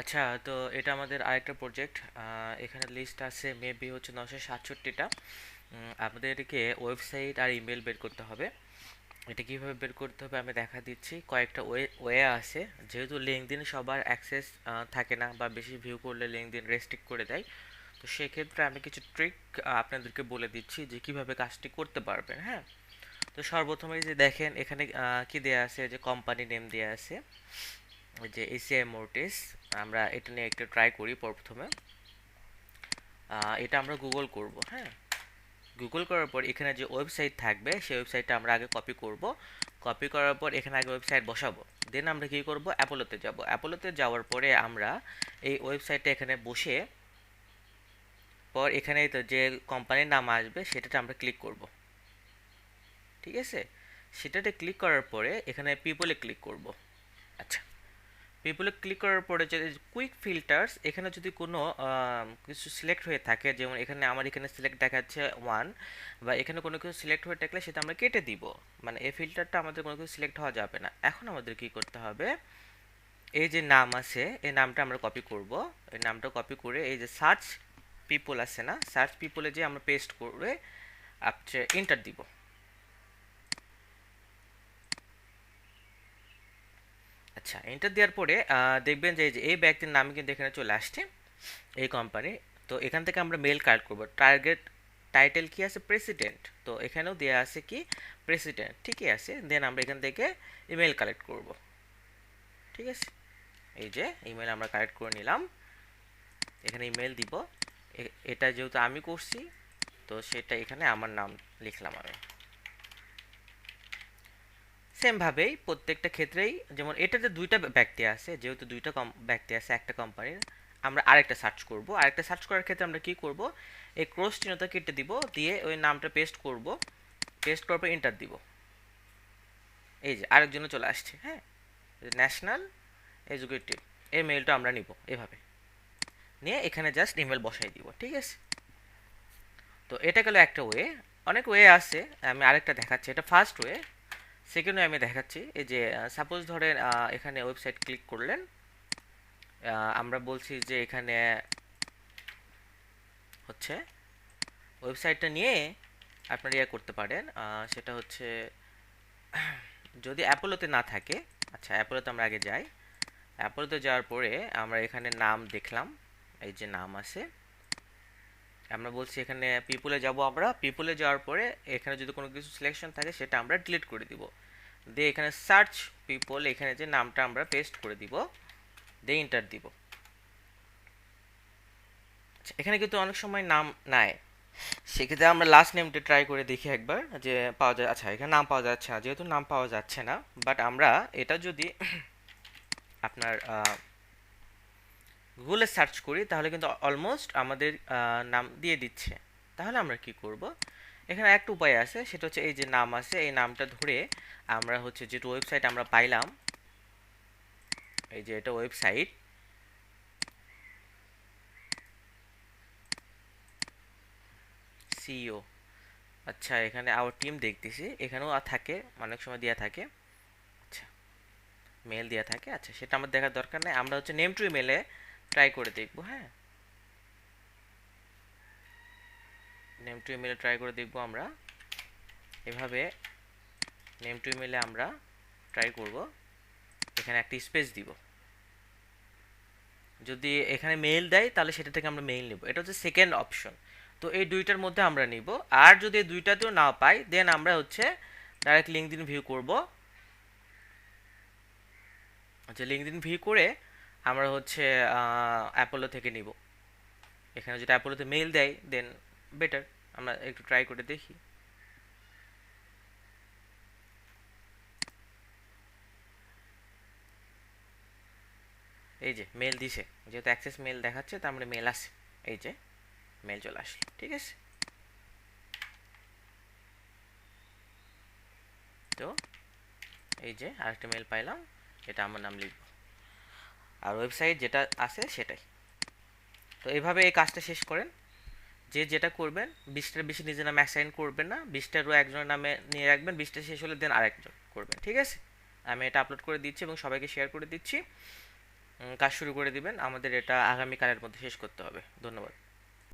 আচ্ছা, তো এটা আমাদের আরেকটা প্রজেক্ট। এখানে লিস্ট আছে মেবি হচ্ছে 967টা। আপনাদেরকে ওয়েবসাইট আর ইমেল বের করতে হবে। এটা কিভাবে বের করতে হবে আমি দেখা দিচ্ছি। কয়েকটা ওয়ে আছে। যেহেতু লিঙ্কডইন সবার অ্যাক্সেস থাকে না, বা বেশি ভিউ করলে লিঙ্কডইন রেস্ট্রিক্ট করে দেয়। তো সেক্ষেত্রে আমি কিছু ট্রিক আপনাদেরকে বলে দিচ্ছি যে কিভাবে কাজটি করতে পারবেন। হ্যাঁ, তো সর্বপ্রথমে যে দেখেন এখানে কি দেয়া আছে, যে কোম্পানি নেম দেয়া আছে, ওই যে এসিআই মোটরস। আমরা এটা নিয়ে একটু ট্রাই করি প্রথমে। এটা আমরা গুগল করব। হ্যাঁ, গুগল করার পর এখানে যে ওয়েবসাইট থাকবে সেই ওয়েবসাইটটা আমরা আগে কপি করব। কপি করার পর এখানে আগে ওয়েবসাইট বসাবো। দেন আমরা কি করব, অ্যাপোলোতে যাব। অ্যাপোলোতে যাওয়ার পরে আমরা এই ওয়েবসাইটটা এখানে বসে পর এখানে তো যে কোম্পানির নাম আসবে সেটাতে আমরা ক্লিক করব। ঠিক আছে, সেটাতে ক্লিক করার পরে এখানে পিপলে ক্লিক করব। আচ্ছা, পিপলে ক্লিক করার পরে যে কুইক ফিল্টার্স, এখানে যদি কোনো কিছু সিলেক্ট হয়ে থাকে, যেমন এখানে আমার এখানে সিলেক্ট দেখাচ্ছে ওয়ান, বা এখানে কোনো কিছু সিলেক্ট হয়ে থাকলে সেটা আমরা কেটে দিব। মানে এই ফিল্টারটা আমাদের কোনো কিছু সিলেক্ট হওয়া যাবে না। এখন আমাদের কি করতে হবে, এই যে নাম আছে এই নামটা আমরা কপি করব। এই নামটা কপি করে এই যে সার্চ পিপল আছে না, সার্চ পিপলে যে আমরা পেস্ট করে আপনি এন্টার দিব। আচ্ছা, এন্টার দেওয়ার পরে দেখবেন যে এই ব্যক্তির নাম কিন্তু এখানে চলে আসছে, এই কোম্পানি। তো এখান থেকে আমরা মেল কালেক্ট করব। টার্গেট টাইটেল কি আছে, প্রেসিডেন্ট। তো এখানেও দেওয়া আছে কি, প্রেসিডেন্ট, ঠিকই আছে। দেন আমরা এখান থেকে ইমেল কালেক্ট করব। ঠিক আছে, এই যে ইমেল আমরা কালেক্ট করে নিলাম। এখানে ইমেল দিব। এটা যেহেতু আমি করছি, তো সেটা এখানে আমার নাম লিখলাম আমি। সেম ভাবেই প্রত্যেকটা ক্ষেত্রেই, যেমন এটাতে দুইটা ব্যক্তি আছে, যেহেতু দুইটা ব্যক্তি আছে একটা কোম্পানির, আমরা আরেকটা সার্চ করব। আরেকটা সার্চ করার ক্ষেত্রে আমরা কি করব, এই ক্রস চিহ্নটা কেটে দিব, দিয়ে ওই নামটা পেস্ট করব। পেস্ট করার পর এন্টার দিব। এই যে আরেকজনে চলে আসছে। হ্যাঁ, ন্যাশনাল এডুকেটিভ, এই মেলটা আমরা নিব। এভাবে নিয়ে এখানে জাস্ট ইমেল বসাই দিব। ঠিক আছে, তো এটা গেল একটা ওয়ে। অনেক ওয়ে আছে, আমি আরেকটা দেখাচ্ছি। এটা ফার্স্ট ওয়ে। সেকেন্ড ওয়ে আমি দেখাচ্ছি। এই যে সাপোজ ধরেন এখানে ওয়েবসাইট ক্লিক করলেন। আমরা বলছি যে এখানে হচ্ছে ওয়েবসাইটটা নিয়ে আপনারা ইয়ে করতে পারেন। সেটা হচ্ছে যদি অ্যাপোলোতে না থাকে। আচ্ছা, অ্যাপোলোতে আমরা আগে যাই। অ্যাপোলোতে যাওয়ার পরে আমরা এখানে নাম দেখলাম, এই যে নাম আছে। আমরা বলছি এখানে পিপুলে যাব। আমরা পিপুলে যাওয়ার পরে এখানে যদি কোনো কিছু সিলেকশন থাকে সেটা আমরা ডিলিট করে দিব। দিয়ে এখানে সার্চ পিপল, এখানে যে নামটা আমরা পেস্ট করে দিব, দিয়ে এন্টার দিব। আচ্ছা, এখানে কিন্তু অনেক সময় নাম নাই। সেক্ষেত্রে আমরা লাস্ট নেমটা ট্রাই করে দেখি একবার যে পাওয়া যায়। আচ্ছা, এখানে নাম পাওয়া যাচ্ছে না। যেহেতু নাম পাওয়া যাচ্ছে না, বাট আমরা এটা যদি আপনার গুগলে সার্চ করি তাহলে কিন্তু অলমোস্ট আমাদের নাম দিয়ে দিচ্ছে। তাহলে আমরা কি করব, এখানে একটা উপায় আছে, সেটা হচ্ছে এই যে নাম আছে এই নামটা ধরে আমরা হচ্ছে যেটা ওয়েবসাইট আমরা পাইলাম, এই যে এটা ওয়েবসাইট সিইও। আচ্ছা, এখানে আওয়ার টিম দেখতেছি, এখানেও থাকে, অনেক সময় দেওয়া থাকে। আচ্ছা, মেল দেওয়া থাকে। আচ্ছা, সেটা আমার দেখার দরকার নেই। আমরা হচ্ছে নেম টু ইমেলে ট্রাই করে দেখবো। হ্যাঁ, নেম টু ইমেলে ট্রাই করে দেখবো আমরা। এভাবে নেম টু ইমেলে আমরা ট্রাই করব। এখানে একটা স্পেস দিব। যদি এখানে মেইল দেয় তাহলে সেটা থেকে আমরা মেইল নিব। এটা হচ্ছে সেকেন্ড অপশন। তো এই দুইটার মধ্যে আমরা নিব। আর যদি এই দুইটাতেও না পাই, দেন আমরা হচ্ছে ডাইরেক্ট লিঙ্কডইন ভিউ করব। আচ্ছা, লিঙ্কডইন ভিউ করে আমরা হচ্ছে অ্যাপোলো থেকে নিব। এখানে যদি অ্যাপোলোতে মেইল দেয় দেন বেটার। আমরা একটু ট্রাই করে দেখি। এই যে মেল দিছে, যেহেতু অ্যাক্সেস মেল দেখাচ্ছে তার মানে মেল আসে। এই যে মেল চলে আসে। ঠিক আছে, তো এই যে আরেকটা মেল পাইলাম, এটা আমার নাম লিখব, আর ওয়েবসাইট যেটা আছে সেটাই। তো এইভাবে এই কাজটা শেষ করেন। যে যেটা করবেন 20টার বেশি নিজের নামে অ্যাসাইন করবেন না, 20টারও একজনের নামে নিয়ে রাখবেন। 20টা শেষ হলে দেন আরেকজন করবেন। ঠিক আছে, আমি এটা আপলোড করে দিচ্ছি এবং সবাইকে শেয়ার করে দিচ্ছি। কাজ শুরু করে দিবেন। আমাদের এটা আগামীকালের মধ্যে শেষ করতে হবে। ধন্যবাদ।